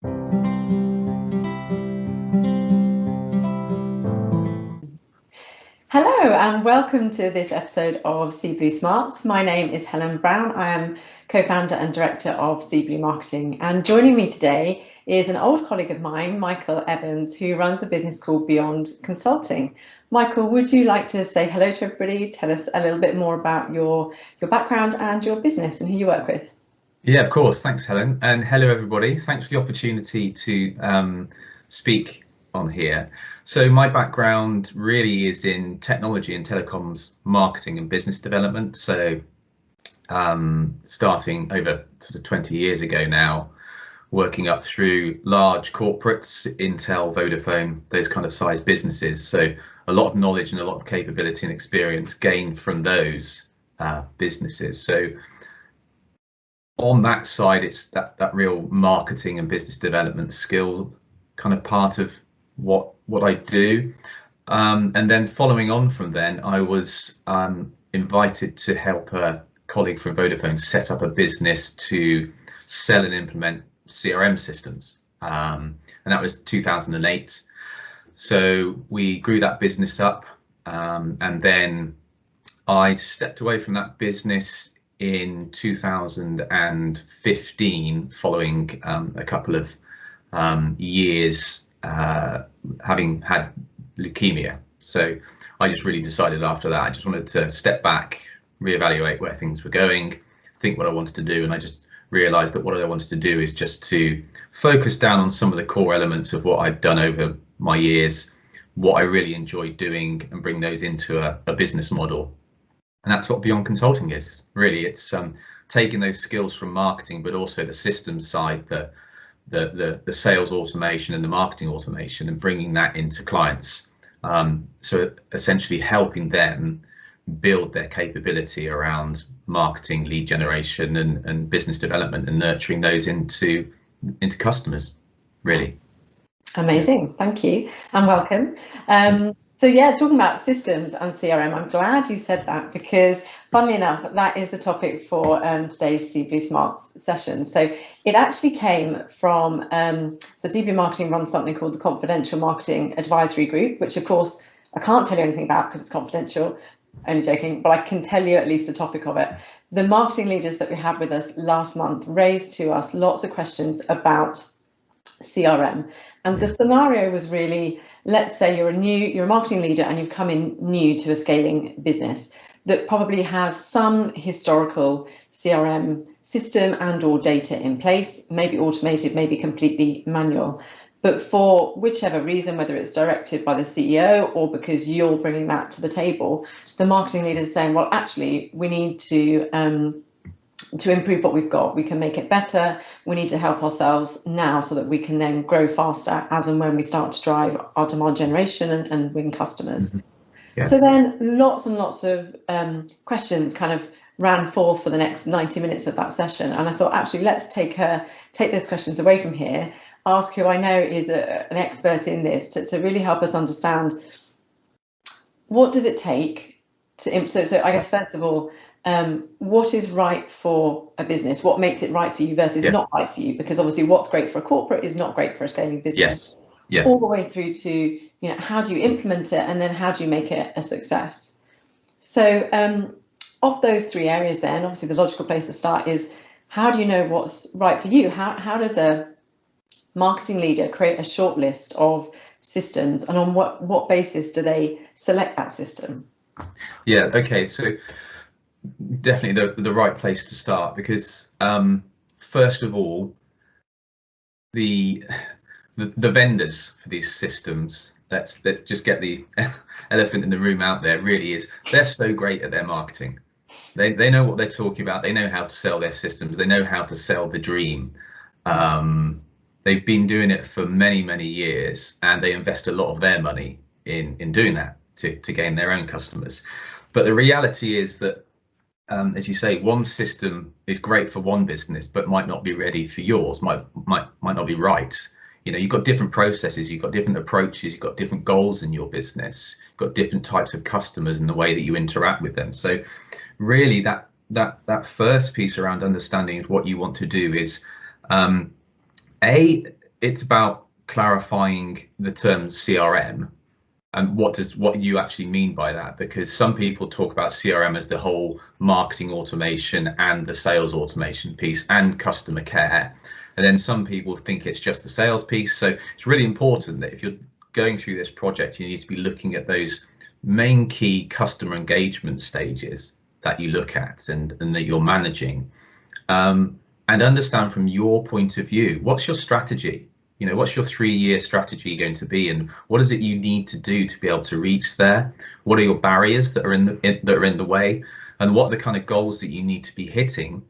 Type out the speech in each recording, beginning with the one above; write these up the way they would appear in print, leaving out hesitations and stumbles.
Hello and welcome to this episode of Seeblue Smarts. My name is Helen Brown. I am co-founder and director of Seeblue Marketing, and joining me today is an old colleague of mine, Michael Evans, who runs a business called Beyond Consulting. Michael, would you like to say hello to everybody? Tell us a little bit more about your background and your business and who you work with. Yeah, of course. Thanks, Helen. And hello, everybody. Thanks for the opportunity to speak on here. So my background really is in technology and telecoms marketing and business development. So starting over sort of 20 years ago now, working up through large corporates, Intel, Vodafone, those kind of size businesses. So a lot of knowledge and a lot of capability and experience gained from those businesses. So on that side, it's that real marketing and business development skill kind of part of what I do. And then following on from then, I was invited to help a colleague from Vodafone set up a business to sell and implement CRM systems. And that was 2008. So we grew that business up, and then I stepped away from that business in 2015, following a couple of years having had leukemia. So I just really decided after that, I just wanted to step back, reevaluate where things were going, think what I wanted to do, and I just realized that what I wanted to do is just to focus down on some of the core elements of what I'd done over my years, what I really enjoyed doing, and bring those into a business model. And that's what Beyond Consulting is. Really, it's taking those skills from marketing, but also the systems side, the sales automation and the marketing automation, and bringing that into clients. So essentially helping them build their capability around marketing, lead generation, and business development, and nurturing those into customers, really. Amazing, thank you and welcome. So yeah, talking about systems and CRM, I'm glad you said that, because funnily enough, that is the topic for today's Seeblue Smarts session. So it actually came from, so Seeblue Marketing runs something called the Confidential Marketing Advisory Group, which of course I can't tell you anything about because it's confidential, only joking, but I can tell you at least the topic of it. The marketing leaders that we had with us last month raised to us lots of questions about CRM. And the scenario was really, let's say you're a marketing leader and you've come in new to a scaling business that probably has some historical CRM system and or data in place, maybe automated, maybe completely manual. But for whichever reason, whether it's directed by the CEO or because you're bringing that to the table, the marketing leader is saying, well, actually, we need to improve what we've got. We can make it better. We need to help ourselves now so that we can then grow faster as and when we start to drive our demand generation and win customers. Mm-hmm. Yeah. So then lots and lots of questions kind of ran forth for the next 90 minutes of that session. And I thought, actually, let's take those questions away from here, ask who I know is an expert in this to really help us understand what does it take to, so I guess, first of all, what is right for a business? What makes it right for you versus not right for you? Because obviously what's great for a corporate is not great for a scaling business. Yes. Yeah. All the way through to, how do you implement it, and then how do you make it a success? So of those three areas then, obviously the logical place to start is, how do you know what's right for you? How does a marketing leader create a short list of systems, and on what basis do they select that system? Yeah, okay, so definitely the right place to start, because first of all, the vendors for these systems, let's just get the elephant in the room out there, really is, they're so great at their marketing. They know what they're talking about. They know how to sell their systems. They know how to sell the dream. They've been doing it for many years, and they invest a lot of their money in doing that to gain their own customers. But the reality is that, as you say, one system is great for one business, but might not be ready for yours, might not be right. You've got different processes, you've got different approaches, you've got different goals in your business, you've got different types of customers and the way that you interact with them. So really that first piece around understanding what you want to do is, it's about clarifying the term CRM and what you actually mean by that, because some people talk about CRM as the whole marketing automation and the sales automation piece and customer care, and then some people think it's just the sales piece. So it's really important that if you're going through this project, you need to be looking at those main key customer engagement stages that you look at and that you're managing, and understand from your point of view, what's your strategy? You know, what's your 3-year strategy going to be, and what is it you need to do to be able to reach there? What are your barriers that are in the way, and what are the kind of goals that you need to be hitting,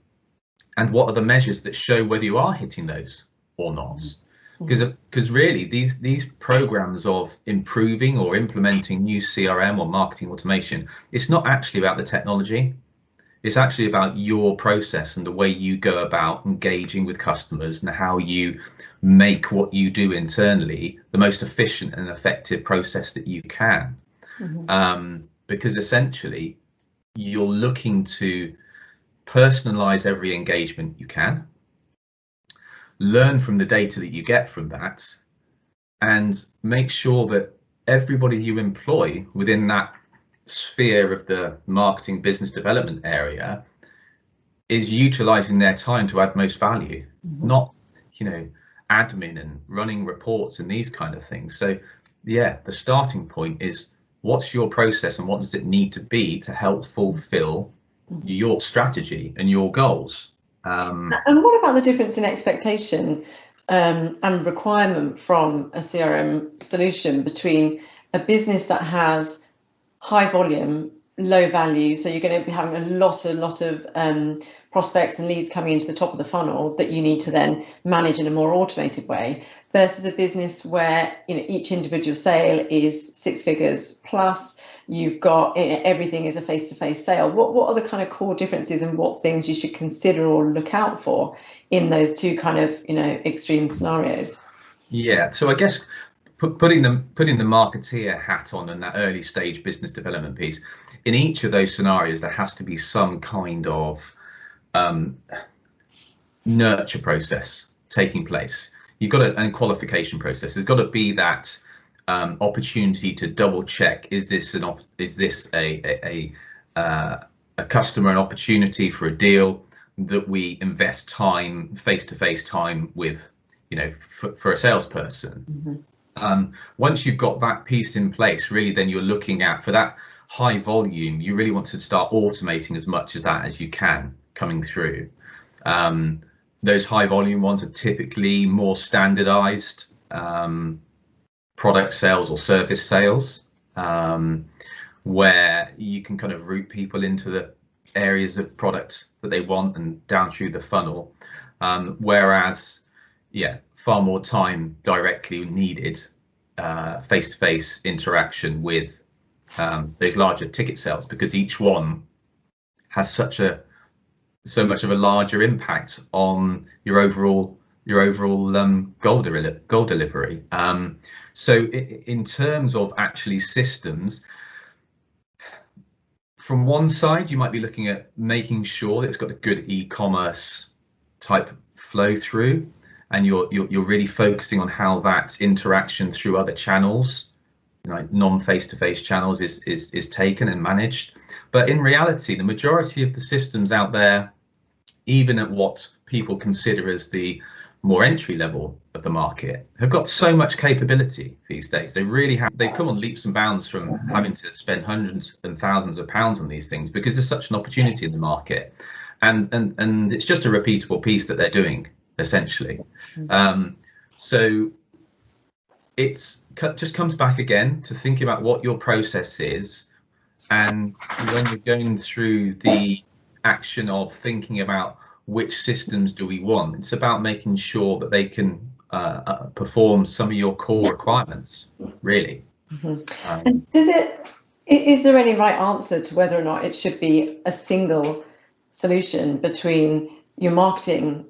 and what are the measures that show whether you are hitting those or not? Because really these programs of improving or implementing new CRM or marketing automation, it's not actually about the technology. It's actually about your process and the way you go about engaging with customers and how you make what you do internally the most efficient and effective process that you can. Because essentially you're looking to personalize every engagement you can, learn from the data that you get from that, and make sure that everybody you employ within that sphere of the marketing business development area is utilizing their time to add most value, not, you know, admin and running reports and these kind of things. So yeah, the starting point is what's your process and what does it need to be to help fulfill your strategy and your goals. And what about the difference in expectation and requirement from a CRM solution between a business that has high volume, low value, so you're going to be having a lot of prospects and leads coming into the top of the funnel that you need to then manage in a more automated way, versus a business where, you know, each individual sale is 6 figures plus, you've got, everything is a face-to-face sale. What are the kind of core differences and what things you should consider or look out for in those two kind of, you know, extreme scenarios? Yeah, so I guess putting the marketeer hat on and that early stage business development piece, in each of those scenarios there has to be some kind of nurture process taking place. You've got a qualification process. There's got to be that opportunity to double check, is this a customer, an opportunity for a deal that we invest time, face-to-face time with, you know, for a salesperson. Once you've got that piece in place, really then you're looking at, for that high volume, you really want to start automating as much as that as you can coming through. Those high volume ones are typically more standardized product sales or service sales, where you can kind of route people into the areas of product that they want and down through the funnel, whereas yeah, far more time directly needed, face-to-face interaction with those larger ticket sales, because each one has so much of a larger impact on your overall goal delivery. So in terms of actually systems, from one side you might be looking at making sure that it's got a good e-commerce type flow through, and you're really focusing on how that interaction through other channels, like non-face-to-face channels, is taken and managed. But in reality, the majority of the systems out there, even at what people consider as the more entry level of the market, have got so much capability these days. They really have. They've come on leaps and bounds from having to spend hundreds and thousands of pounds on these things because there's such an opportunity in the market, and it's just a repeatable piece that they're doing essentially. So it's just comes back again to thinking about what your process is, and when you're going through the action of thinking about which systems do we want, it's about making sure that they can perform some of your core requirements, really. And is there any right answer to whether or not it should be a single solution between your marketing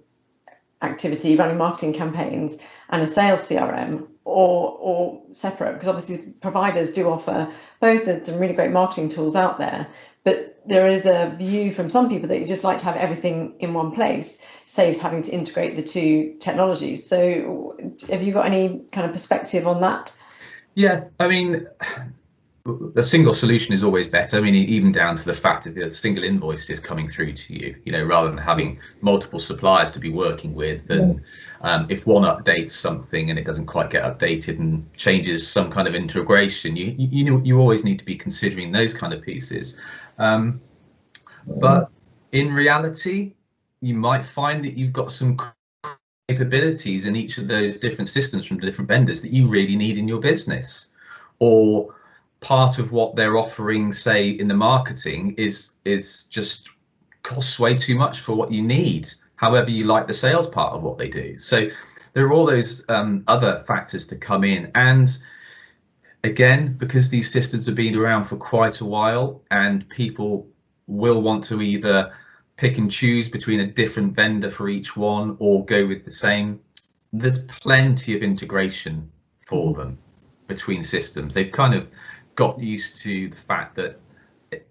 activity, running marketing campaigns, and a sales CRM, or separate? Because obviously providers do offer both. There's some really great marketing tools out there, but there is a view from some people that you just like to have everything in one place, saves having to integrate the two technologies. So have you got any kind of perspective on that? Yeah, I mean, a single solution is always better. I mean, even down to the fact that a single invoice is coming through to you, rather than having multiple suppliers to be working with. And if one updates something and it doesn't quite get updated and changes some kind of integration, you always need to be considering those kind of pieces. But in reality, you might find that you've got some capabilities in each of those different systems from different vendors that you really need in your business, or part of what they're offering, say in the marketing, is just costs way too much for what you need, however you like the sales part of what they do. So there are all those other factors to come in. And again, because these systems have been around for quite a while and people will want to either pick and choose between a different vendor for each one or go with the same, there's plenty of integration for them between systems. They've kind of got used to the fact that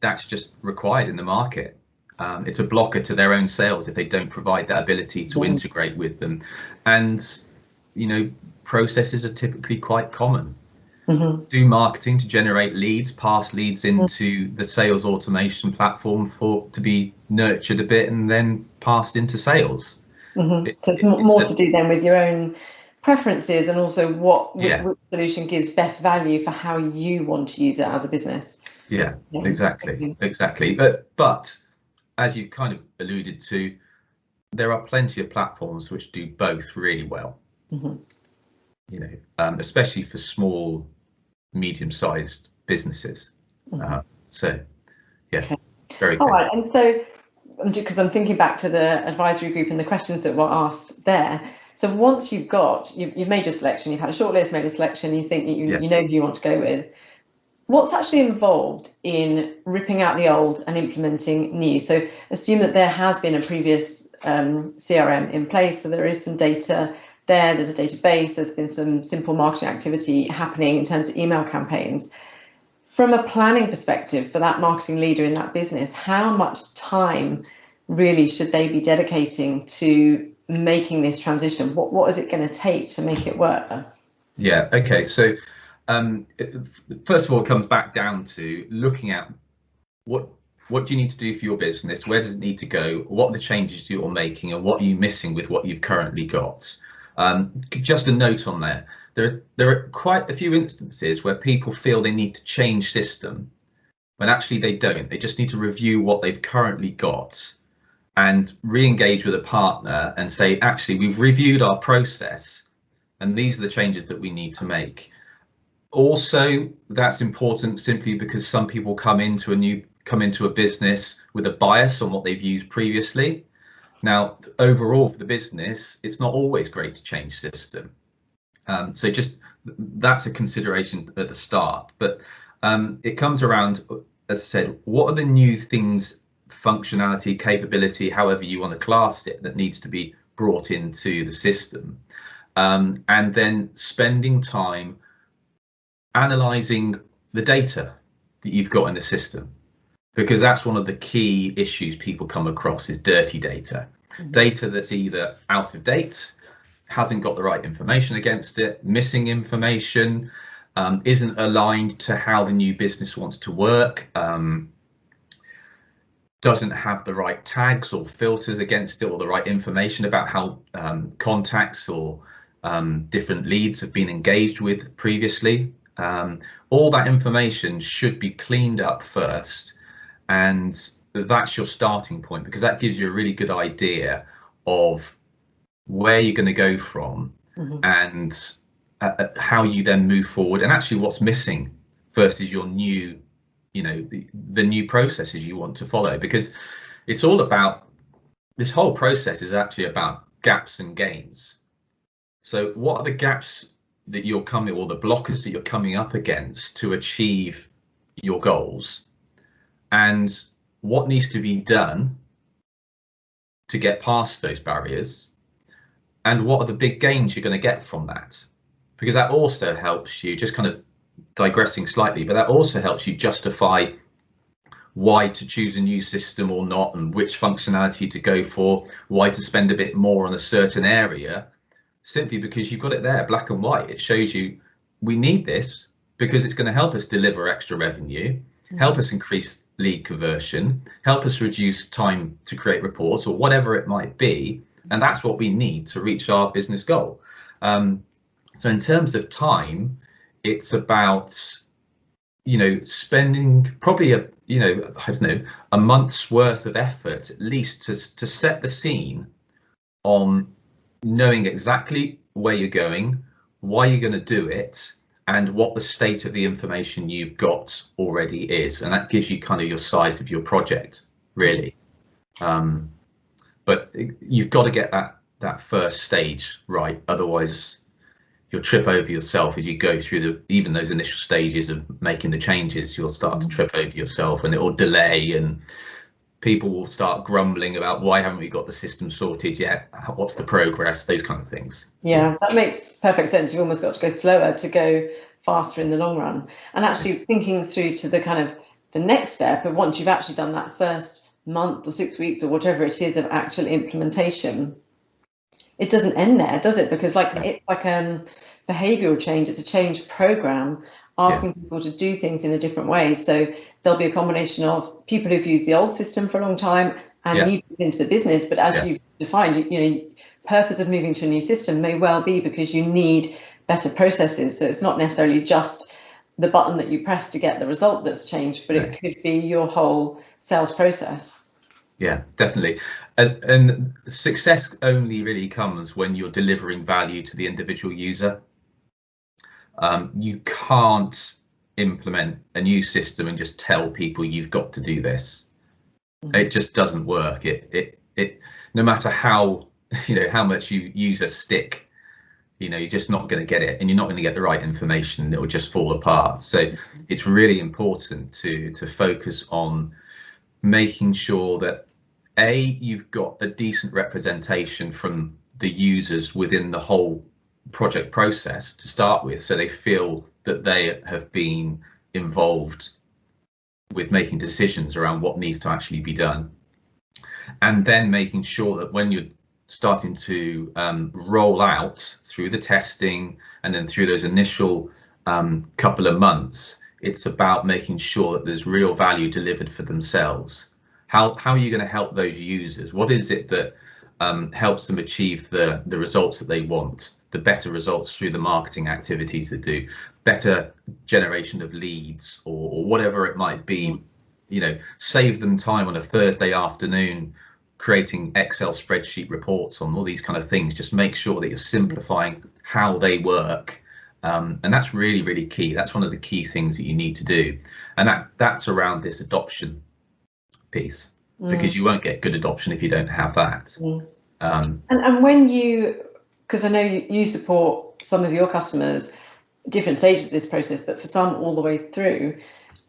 that's just required in the market. It's a blocker to their own sales if they don't provide that ability to integrate with them. And processes are typically quite common. Do marketing to generate leads, pass leads into the sales automation platform to be nurtured a bit and then passed into sales. So it's more to do then with your own preferences and also which solution gives best value for how you want to use it as a business. Yeah, exactly. But as you kind of alluded to, there are plenty of platforms which do both really well. Especially for small, medium-sized businesses. So yeah, very all right. And so, because I'm thinking back to the advisory group and the questions that were asked there. So once you've made your selection, you've had a shortlist, made a selection, you think you know who you want to go with. What's actually involved in ripping out the old and implementing new? So assume that there has been a previous CRM in place, so there is some data there, there's a database, there's been some simple marketing activity happening in terms of email campaigns. From a planning perspective for that marketing leader in that business, how much time really should they be dedicating to making this transition? What is it going to take to make it work? Yeah, okay. So first of all, it comes back down to looking at what do you need to do for your business? Where does it need to go? What are the changes you're making, and what are you missing with what you've currently got? Just a note on there. There are quite a few instances where people feel they need to change system, when actually they don't. They just need to review what they've currently got and re-engage with a partner and say, actually, we've reviewed our process and these are the changes that we need to make. Also, that's important simply because some people come into a business with a bias on what they've used previously. Now, overall for the business, it's not always great to change system. So just that's a consideration at the start. But it comes around, as I said, what are the new things, functionality, capability, however you want to class it, that needs to be brought into the system? And then spending time analysing the data that you've got in the system, because that's one of the key issues people come across is dirty data. Data that's either out of date, hasn't got the right information against it, missing information, isn't aligned to how the new business wants to work, doesn't have the right tags or filters against it, or the right information about how contacts or different leads have been engaged with previously. All that information should be cleaned up first, and that's your starting point, because that gives you a really good idea of where you're going to go from and how you then move forward, and actually what's missing versus your new, the new processes you want to follow. Because it's all about, this whole process is actually about gaps and gains. So what are the gaps that you're coming, or the blockers that you're coming up against to achieve your goals, and what needs to be done to get past those barriers, and what are the big gains you're going to get from that? Because that also helps you, just kind of digressing slightly, but that also helps you justify why to choose a new system or not, and which functionality to go for, why to spend a bit more on a certain area, simply because you've got it there, black and white. It shows you we need this because it's going to help us deliver extra revenue, help us increase lead conversion, help us reduce time to create reports, or whatever it might be. And that's what we need to reach our business goal. So in terms of time, it's about, spending probably I don't know, a month's worth of effort at least to set the scene on knowing exactly where you're going, why you're going to do it, and what the state of the information you've got already is. And that gives you kind of your size of your project, really. But you've got to get that first stage right, otherwise you'll trip over yourself as you go through even those initial stages of making the changes. You'll start to trip over yourself, and it will delay, and people will start grumbling about, why haven't we got the system sorted yet? What's the progress? Those kind of things. Yeah, that makes perfect sense. You've almost got to go slower to go faster in the long run. And actually thinking through to the kind of the next step of, once you've actually done that first month or 6 weeks or whatever it is of actual implementation, it doesn't end there, does it? Because it's like behavioral change. It's a change program asking people to do things in a different way. So there'll be a combination of people who've used the old system for a long time and new people into the business. But as you've defined, purpose of moving to a new system may well be because you need better processes. So it's not necessarily just the button that you press to get the result that's changed, but it could be your whole sales process. Yeah, definitely. And success only really comes when you're delivering value to the individual user. You can't implement a new system and just tell people you've got to do this. It just doesn't work. It no matter how much you use a stick, you're just not going to get it, and you're not going to get the right information, and it will just fall apart. So it's really important to focus on making sure that you've got a decent representation from the users within the whole project process to start with, so they feel that they have been involved with making decisions around what needs to actually be done. And then making sure that when you're starting to roll out through the testing and then through those initial couple of months, it's about making sure that there's real value delivered for themselves. How are you going to help those users? What is it that helps them achieve the results that they want, the better results through the marketing activities that do, better generation of leads, or whatever it might be, save them time on a Thursday afternoon creating Excel spreadsheet reports on all these kind of things. Just make sure that you're simplifying how they work. And that's really, really key. That's one of the key things that you need to do. And that's around this adoption piece, because you won't get good adoption if you don't have that. And when because I know you support some of your customers different stages of this process, but for some all the way through,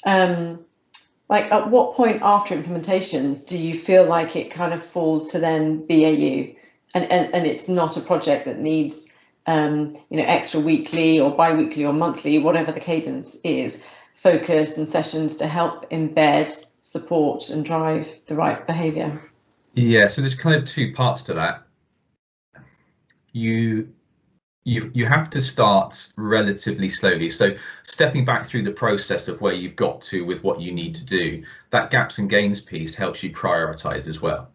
at what point after implementation do you feel like it kind of falls to then BAU, and it's not a project that needs extra weekly or bi-weekly or monthly, whatever the cadence is, focus and sessions to help embed, support and drive the right behavior? Yeah, so there's kind of two parts to that. You have to start relatively slowly. So stepping back through the process of where you've got to with what you need to do, that gaps and gains piece helps you prioritize as well.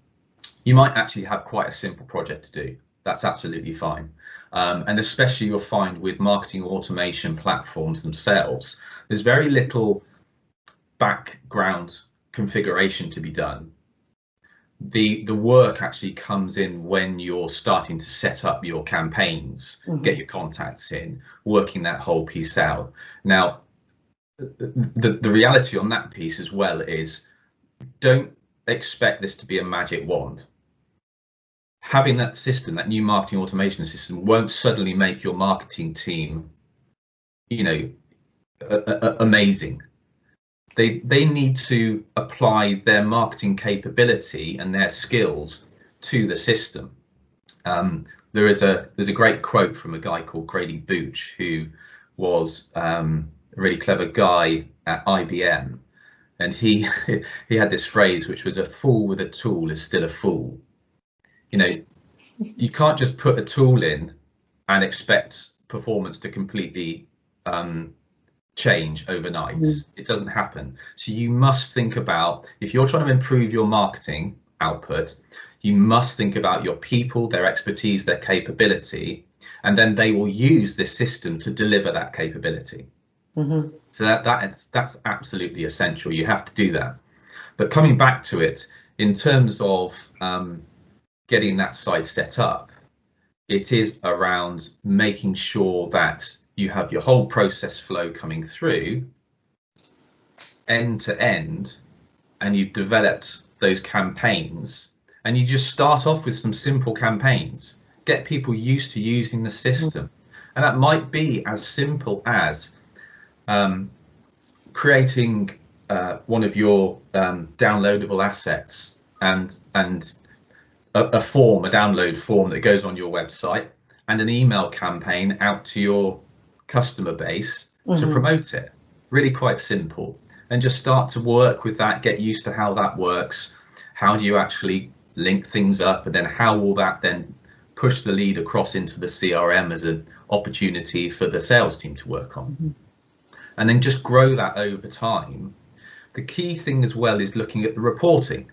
You might actually have quite a simple project to do. That's absolutely fine. And especially you'll find with marketing automation platforms themselves, there's very little background configuration to be done. The work actually comes in when you're starting to set up your campaigns, get your contacts in, working that whole piece out. Now, the reality on that piece as well is, don't expect this to be a magic wand. Having that system, that new marketing automation system, won't suddenly make your marketing team, amazing. They need to apply their marketing capability and their skills to the system. There's a great quote from a guy called Grady Booch, who was a really clever guy at IBM, and he he had this phrase which was, "A fool with a tool is still a fool." You know, you can't just put a tool in and expect performance to completely change overnight. It doesn't happen. So you must think about, if you're trying to improve your marketing output, you must think about your people, their expertise, their capability, and then they will use this system to deliver that capability. So that's absolutely essential. You have to do that. But coming back to it, in terms of getting that side set up, it is around making sure that you have your whole process flow coming through end to end, and you've developed those campaigns, and you just start off with some simple campaigns, get people used to using the system. And that might be as simple as creating one of your downloadable assets and a form, a download form that goes on your website, and an email campaign out to your customer base to promote it. Really quite simple. And just start to work with that, get used to how that works. How do you actually link things up, and then how will that then push the lead across into the CRM as an opportunity for the sales team to work on? And then just grow that over time. The key thing as well is looking at the reporting,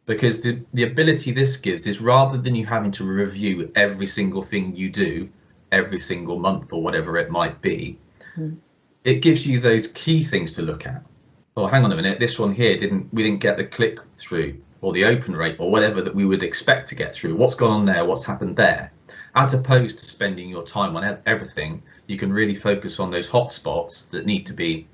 because the ability this gives is, rather than you having to review every single thing you do every single month or whatever it might be, it gives you those key things to look at. Oh, hang on a minute, this one here we didn't get the click through or the open rate or whatever that we would expect to get through. What's gone on there? What's happened there? As opposed to spending your time on everything, you can really focus on those hot spots that need to be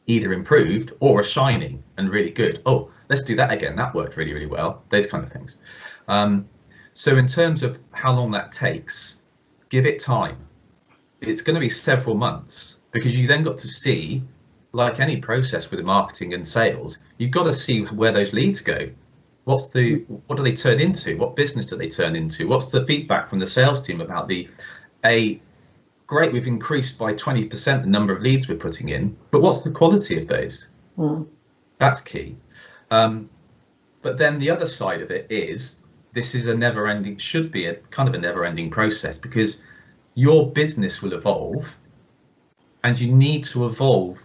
either improved or are shining and really good. Oh, let's do that again. That worked really, really well. Those kind of things. So in terms of how long that takes, give it time. It's going to be several months, because you then got to see, like any process with marketing and sales, you've got to see where those leads go. What do they turn into? What business do they turn into? What's the feedback from the sales team about great, we've increased by 20% the number of leads we're putting in, but what's the quality of those? That's key. But then the other side of it is, this is should be a kind of a never-ending process, because your business will evolve, and you need to evolve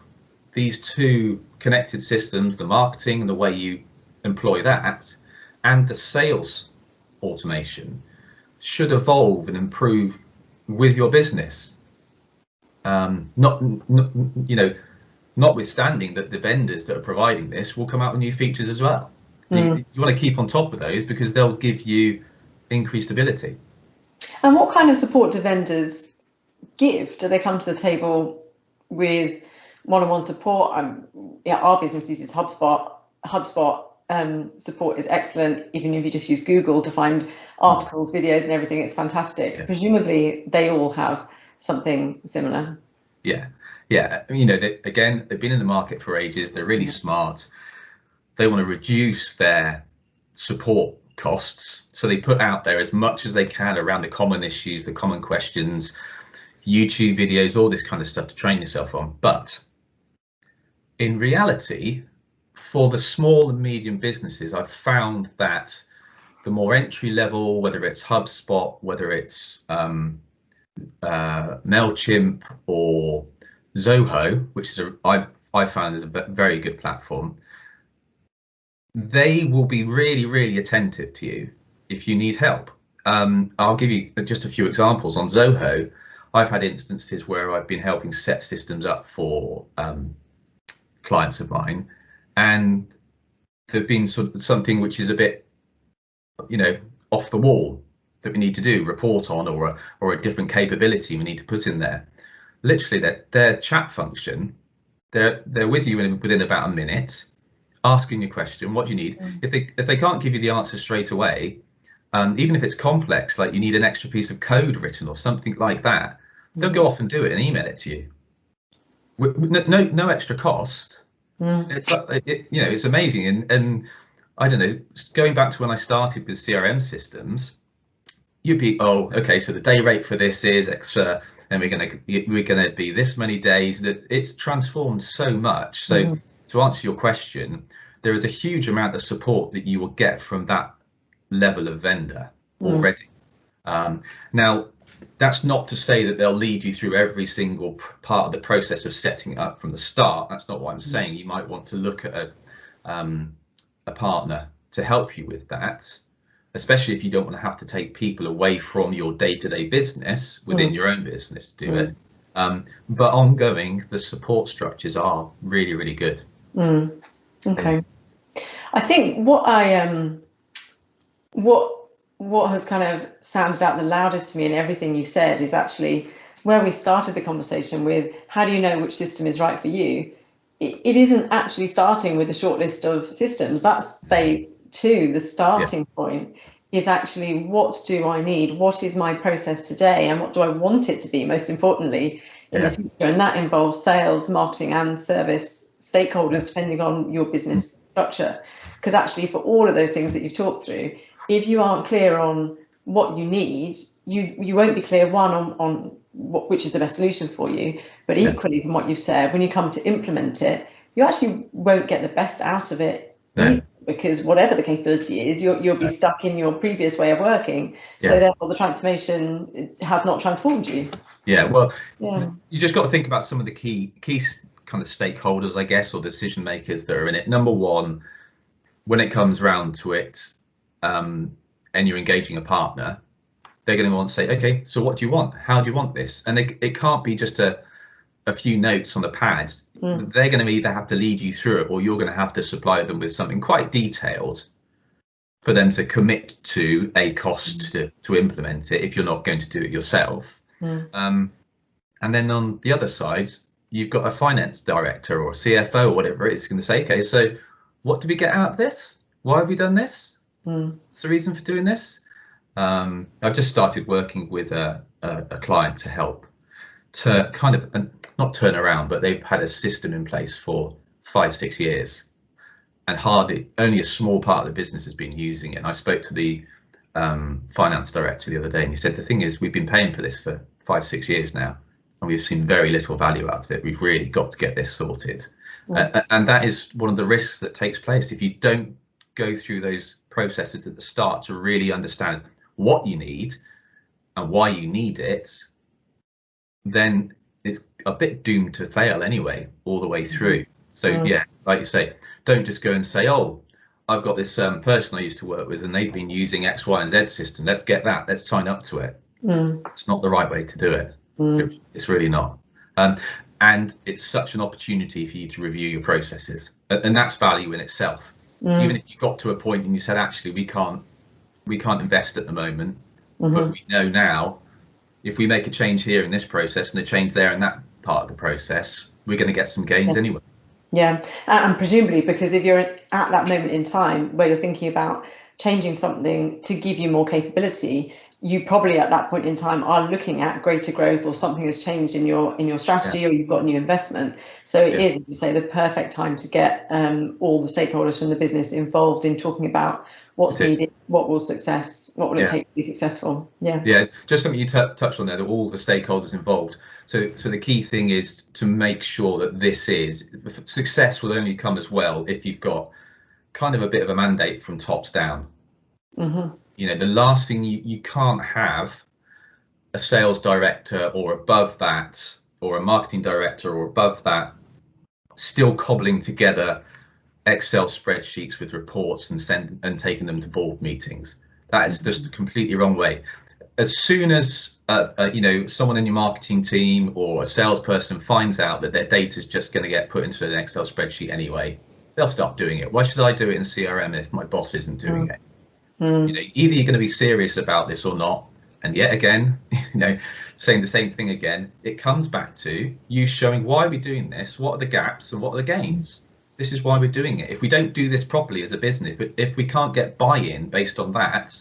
these two connected systems, the marketing and the way you employ that, and the sales automation should evolve and improve with your business. Notwithstanding that the vendors that are providing this will come out with new features as well. You want to keep on top of those, because they'll give you increased ability. And what kind of support do vendors give? Do they come to the table with one-on-one support? Our business uses HubSpot. Support is excellent. Even if you just use Google to find articles, videos, and everything, it's fantastic. Yeah. Presumably, they all have something similar. Yeah. Again, they've been in the market for ages. They're really smart. They want to reduce their support costs, so they put out there as much as they can around the common issues, the common questions, YouTube videos, all this kind of stuff to train yourself on. But in reality, for the small and medium businesses, I've found that the more entry level, whether it's HubSpot, whether it's MailChimp or Zoho, which is I found is a very good platform, they will be really, really attentive to you if you need help. I'll give you just a few examples. On Zoho, I've had instances where I've been helping set systems up for clients of mine, and there've been sort of something which is a bit, off the wall that we need to do, report on, or a different capability we need to put in there. Literally, their chat function, they're with you within about a minute, asking you a question, what do you need? If they can't give you the answer straight away, even if it's complex, like you need an extra piece of code written or something like that, they'll go off and do it and email it to you. No extra cost. It's amazing. And I don't know, going back to when I started with CRM systems, you'd be, oh, okay, so the day rate for this is extra, and we're gonna be this many days. That it's transformed so much. So to answer your question, there is a huge amount of support that you will get from that level of vendor already. Now, that's not to say that they'll lead you through every single part of the process of setting it up from the start. That's not what I'm saying. You might want to look at a partner to help you with that, especially if you don't want to have to take people away from your day-to-day business within your own business to do it. But ongoing, the support structures are really, really good. Okay. I think what has kind of sounded out the loudest to me in everything you said is actually where we started the conversation with, how do you know which system is right for you? It isn't actually starting with a short list of systems. That's phase 2. The starting point is actually, what do I need? What is my process today? And what do I want it to be, most importantly, in the future? And that involves sales, marketing, and service stakeholders, depending on your business structure. Because actually, for all of those things that you've talked through, if you aren't clear on what you need, you won't be clear, one, on which is the best solution for you, but equally, from what you've said, when you come to implement it, you actually won't get the best out of it either, because whatever the capability is, you'll be stuck in your previous way of working. So therefore, the transformation has not transformed you. Well, you just got to think about some of the key kind of stakeholders, I guess, or decision makers that are in it. Number one, when it comes round to it, and you're engaging a partner, they're going to want to say, okay, so what do you want? How do you want this? And it can't be just a few notes on the pad. They're going to either have to lead you through it, or you're going to have to supply them with something quite detailed for them to commit to a cost to implement it, if you're not going to do it yourself. And then on the other side, you've got a finance director or a CFO or whatever it's going to say, okay, so what do we get out of this? Why have we done this? What's the reason for doing this? I've just started working with a client to help to kind of, not turn around, but they've had a system in place for 5-6 years, and only a small part of the business has been using it. And I spoke to the finance director the other day, and he said, the thing is, we've been paying for this for 5-6 years now, and we've seen very little value out of it. We've really got to get this sorted. And that is one of the risks that takes place if you don't go through those processes at the start to really understand what you need and why you need it. Then it's a bit doomed to fail anyway, all the way through. So like you say, don't just go and say, oh, I've got this person I used to work with and they've been using X, Y, and Z system. Let's get that. Let's sign up to it. It's not the right way to do it. It's really not. And it's such an opportunity for you to review your processes, and that's value in itself. Even if you got to a point and you said, actually, we can't invest at the moment, but we know now, if we make a change here in this process and a change there in that part of the process, we're going to get some gains anyway. And presumably, because if you're at that moment in time where you're thinking about changing something to give you more capability, you probably at that point in time are looking at greater growth, or something has changed in your strategy, or you've got new investment. So it is, as you say, the perfect time to get all the stakeholders from the business involved in talking about what's needed, what will it take to be successful. Just something you touched on there, that all the stakeholders involved. So the key thing is to make sure that success will only come as well if you've got kind of a bit of a mandate from tops down. You know, the last thing, you can't have a sales director or above that, or a marketing director or above that, still cobbling together Excel spreadsheets with reports and taking them to board meetings. That is just a completely wrong way. As soon as someone in your marketing team or a salesperson finds out that their data is just going to get put into an Excel spreadsheet anyway, they'll stop doing it. Why should I do it in CRM if my boss isn't doing it? You know, either you're going to be serious about this or not. And yet again, saying the same thing again, it comes back to you showing, why are we doing this? What are the gaps and what are the gains? This is why we're doing it. If we don't do this properly as a business, if we can't get buy-in based on that,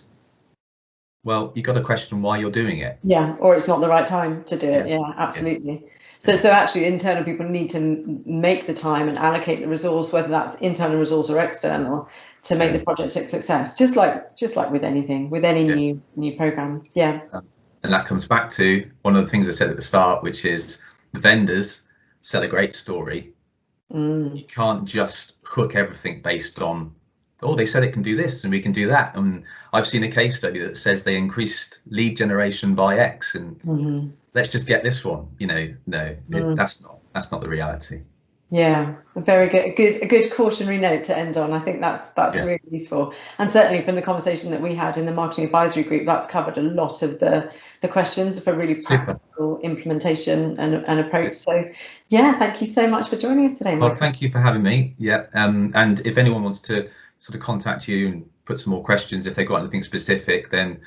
well, you've got to question why you're doing it. Or it's not the right time to do it. Absolutely. So actually internal people need to make the time and allocate the resource, whether that's internal resource or external, to make the project a success, just like with anything, with any new program. And that comes back to one of the things I said at the start, which is the vendors sell a great story. You can't just hook everything based on, oh, they said it can do this and we can do that. And I've seen a case study that says they increased lead generation by X, and let's just get this one. No, that's not the reality. Yeah, a very good cautionary note to end on. I think that's really useful, and certainly from the conversation that we had in the marketing advisory group, that's covered a lot of the questions for really practical implementation and approach. So yeah, thank you so much for joining us today, Michael. Well, thank you for having me. And if anyone wants to sort of contact you and put some more questions, if they've got anything specific, then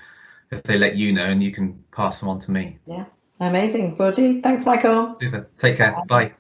if they let you know, and you can pass them on to me. Yeah, amazing. Will do. Thanks, Michael. Super. Take care. Bye.